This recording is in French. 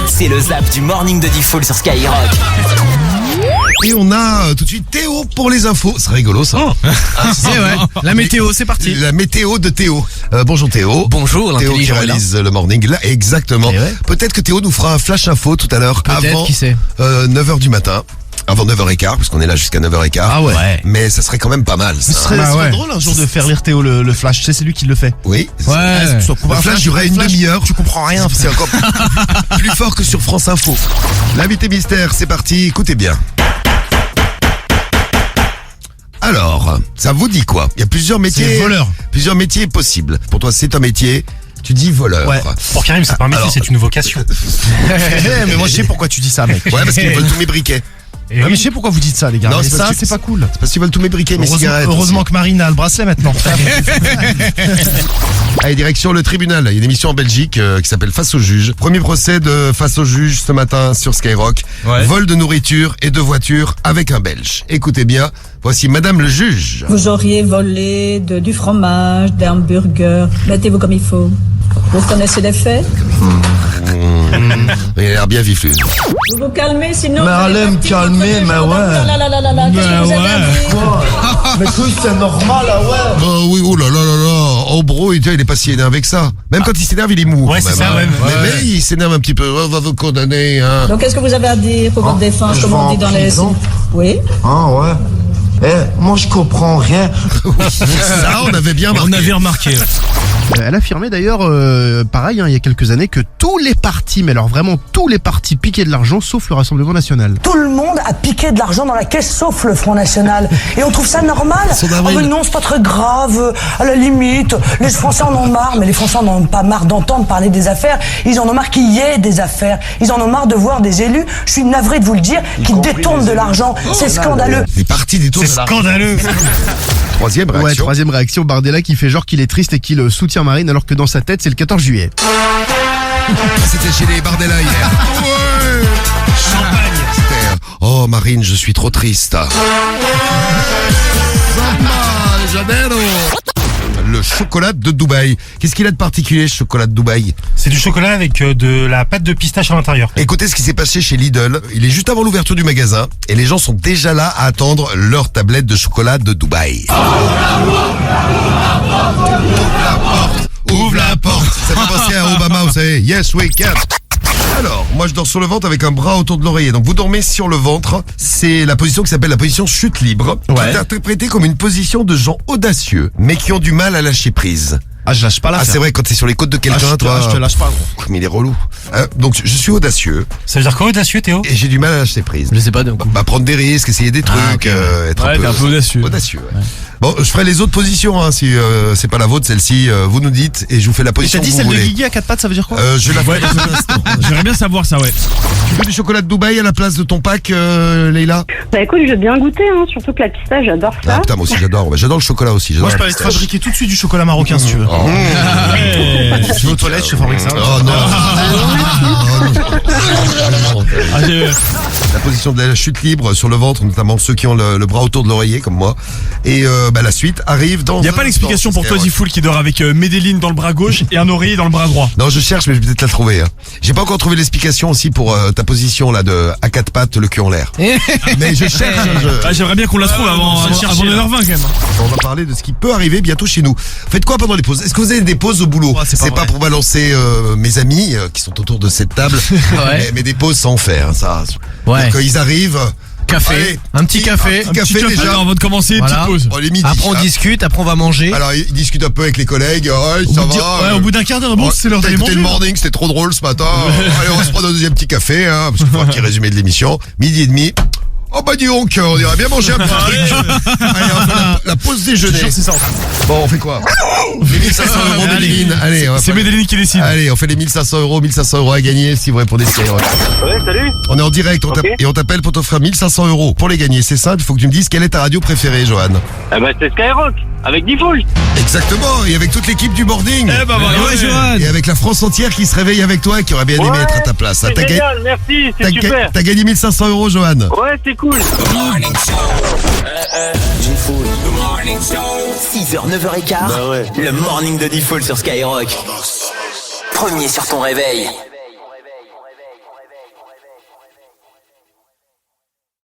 C'est le zap du morning de Diffoul sur Skyrock. Et on a tout de suite Théo pour les infos. C'est rigolo ça. La météo, c'est parti. La météo de Théo. Bonjour Théo. Bonjour, Théo qui l'intelligent est là. réalise le morning. Là, exactement. Et ouais. Peut-être que Théo nous fera un flash info tout à l'heure avant qui sait. 9h du matin. Avant 9h15, parce qu'on est là jusqu'à 9h15. Ah ouais. Mais ça serait quand même pas mal. Ça. Ce serait drôle un jour de faire lire Théo le flash, tu sais, c'est lui qui le fait. Oui. Ouais. Le flash durait une demi-heure. Tu comprends rien. C'est encore plus fort que sur France Info. L'invité mystère, c'est parti, écoutez bien. Alors, ça vous dit quoi? Il y a plusieurs métiers. C'est voleur. Plusieurs métiers possibles. Pour toi, c'est un métier. Tu dis voleur. Ouais. Pour Karim, c'est pas un métier, c'est une vocation. Mais moi je sais pourquoi tu dis ça, mec. Ouais, parce qu'ils veulent tous mes briquets. Et Ouais, oui. mais je sais pourquoi vous dites ça, les gars. Non, Mais c'est ça, parce que- c'est pas cool. C'est parce qu'ils veulent tous mes briquets, mes cigarettes. Heureusement que Marine a le bracelet maintenant. Allez, direction le tribunal. Il y a une émission en Belgique qui s'appelle Face au juge. Premier procès de Face au juge ce matin sur Skyrock. Ouais. Vol de nourriture et de voiture avec un Belge. Écoutez bien, voici Madame le juge. Vous auriez volé du fromage, des hamburgers. Mettez-vous comme il faut. Vous connaissez les faits? Il a l'air bien vif, lui. Vous vous calmez, sinon... Mais vous allez allez me partir calmer, contre les mais gens. ouais. Là, qu'est-ce que vous avez à dire? Mais couille, c'est normal, ah ouais. Oui, oh là là là là. Oh bro, il est pas si énervé que ça. Même quand il s'énerve, il est mou. Ouais, quand c'est même, ça, hein. ouais. Mais il s'énerve un petit peu. On va vous condamner, hein. Donc, qu'est-ce que vous avez à dire pour votre défense, je comme vais on en dit dans les... prison. Oui. Ah ouais. Moi je comprends rien. Ça, on avait bien marqué. Remarqué. Elle affirmait d'ailleurs, pareil, il y a quelques années, que tous les partis, mais alors vraiment tous les partis piquaient de l'argent, sauf le Rassemblement National. Tout le monde a piqué de l'argent dans la caisse, sauf le Front National. Et on trouve ça normal. Son Oh avril. mais non, c'est pas très grave. À la limite, les Français en ont marre. Mais les Français en ont pas marre d'entendre parler des affaires. Ils en ont marre qu'il y ait des affaires. Ils en ont marre de voir des élus, je suis navré de vous le dire, qui détournent de l'argent. C'est scandaleux. Les partis des tours C'est de la... scandaleux. Troisième Ouais, réaction. troisième réaction, Bardella qui fait genre qu'il est triste et qu'il soutient Marine alors que dans sa tête c'est le 14 juillet. C'était chez les Bardella hier. Ouais. C'était, oh Marine, je suis trop triste. Le chocolat de Dubaï. Qu'est-ce qu'il a de particulier, ce chocolat de Dubaï? C'est du chocolat avec de la pâte de pistache à l'intérieur. Écoutez ce qui s'est passé chez Lidl. Il est juste avant l'ouverture du magasin et les gens sont déjà là à attendre leur tablette de chocolat de Dubaï. Ouvre la porte. Ça fait penser à Obama, vous savez. Yes, we can. Alors, moi je dors sur le ventre avec un bras autour de l'oreiller. Donc vous dormez sur le ventre. C'est la position qui s'appelle la position chute libre, qui est interprétée comme une position de gens audacieux, mais qui ont du mal à lâcher prise. Ah, je lâche pas là. Ah c'est vrai, quand t'es sur les côtes de quelqu'un, toi... je te lâche pas, gros. Mais il est relou. Donc je suis audacieux Ça veut dire quoi audacieux, Théo? et j'ai du mal à lâcher prise. Je sais pas, donc. Bah, prendre des risques, essayer des trucs, être Ouais, t'es un peu audacieux. Audacieux, ouais. Bon, je ferai les autres positions, hein, si c'est pas la vôtre, celle-ci, vous nous dites, et je vous fais la Et position t'as dit que celle vous de voulez. Guigui à 4 pattes, ça veut dire quoi? Je la ferai dans un instant. J'aimerais bien savoir ça, ouais. Tu veux du chocolat de Dubaï à la place de ton pack, Leïla? Bah écoute, je veux bien goûter, hein, surtout que la pistache, j'adore Ah ça. putain, moi aussi j'adore. Bah, j'adore le chocolat aussi. Moi J'adore je peux la aller te pistache. fabriquer tout de suite du chocolat marocain si tu veux. Je vais aux toilettes, je te fabrique ça. Oh non. Ah, La position de la chute libre sur le ventre, notamment ceux qui ont le bras autour de l'oreiller comme moi. Et la suite arrive dans... y a pas l'explication pour toi, Diffoul, qui dort avec Medellin dans le bras gauche et un oreiller dans le bras droit. Non, je cherche, mais je vais peut-être la trouver. Hein. J'ai pas encore trouvé l'explication aussi pour ta position là de à quatre pattes, le cul en l'air. Mais je cherche. Ah, j'aimerais bien qu'on la trouve avant 9h20 quand même. On va parler de ce qui peut arriver bientôt chez nous. Faites quoi pendant les pauses? Est-ce que vous avez des pauses au boulot? C'est pas pour balancer mes amis qui sont autour de cette table, mais des pauses sans faire. Hein, ça. Ouais. Quand ils arrivent. Café, Allez, un petit café. Un petit café déjà. avant de commencer, Voilà. petite pause. Oh, les midis, Après on hein. discute, après on va manger. Alors ils discutent un peu avec les collègues. Ouais, ça va. Ouais, au bout d'un quart d'heure, bon, c'est l'heure t'as d'aller écouté manger. le morning, c'était trop drôle ce matin. Allez, on se prend un deuxième petit café, hein, parce qu'il faut un petit résumé de l'émission. Midi et demi. Oh bah dis donc, on irait bien manger un petit truc. Allez, on fait la pause déjeuner. C'est ça. Bon, on fait quoi? Les 1500 euros Medellin. Allez, on va C'est faire- Medellin qui décide. Allez, on fait les 1500 euros à gagner si vous répondez Skyrock. Ouais, salut. On est en direct et on t'appelle pour t'offrir 1500 euros. Pour les gagner, c'est simple, il faut que tu me dises quelle est ta radio préférée, Johan. Eh ben c'est Skyrock, avec Diffoul. Exactement, et avec toute l'équipe du boarding. Eh bah voilà, ouais, Johan. Et avec la France entière qui se réveille avec toi et qui aurait bien aimé être à ta place. C'est génial, merci, c'est super. T'as gagné 1500 euros, Johan. Ouais, c'est cool. 6h, 9h15, le morning de Diffoul sur Skyrock. Premier sur ton réveil.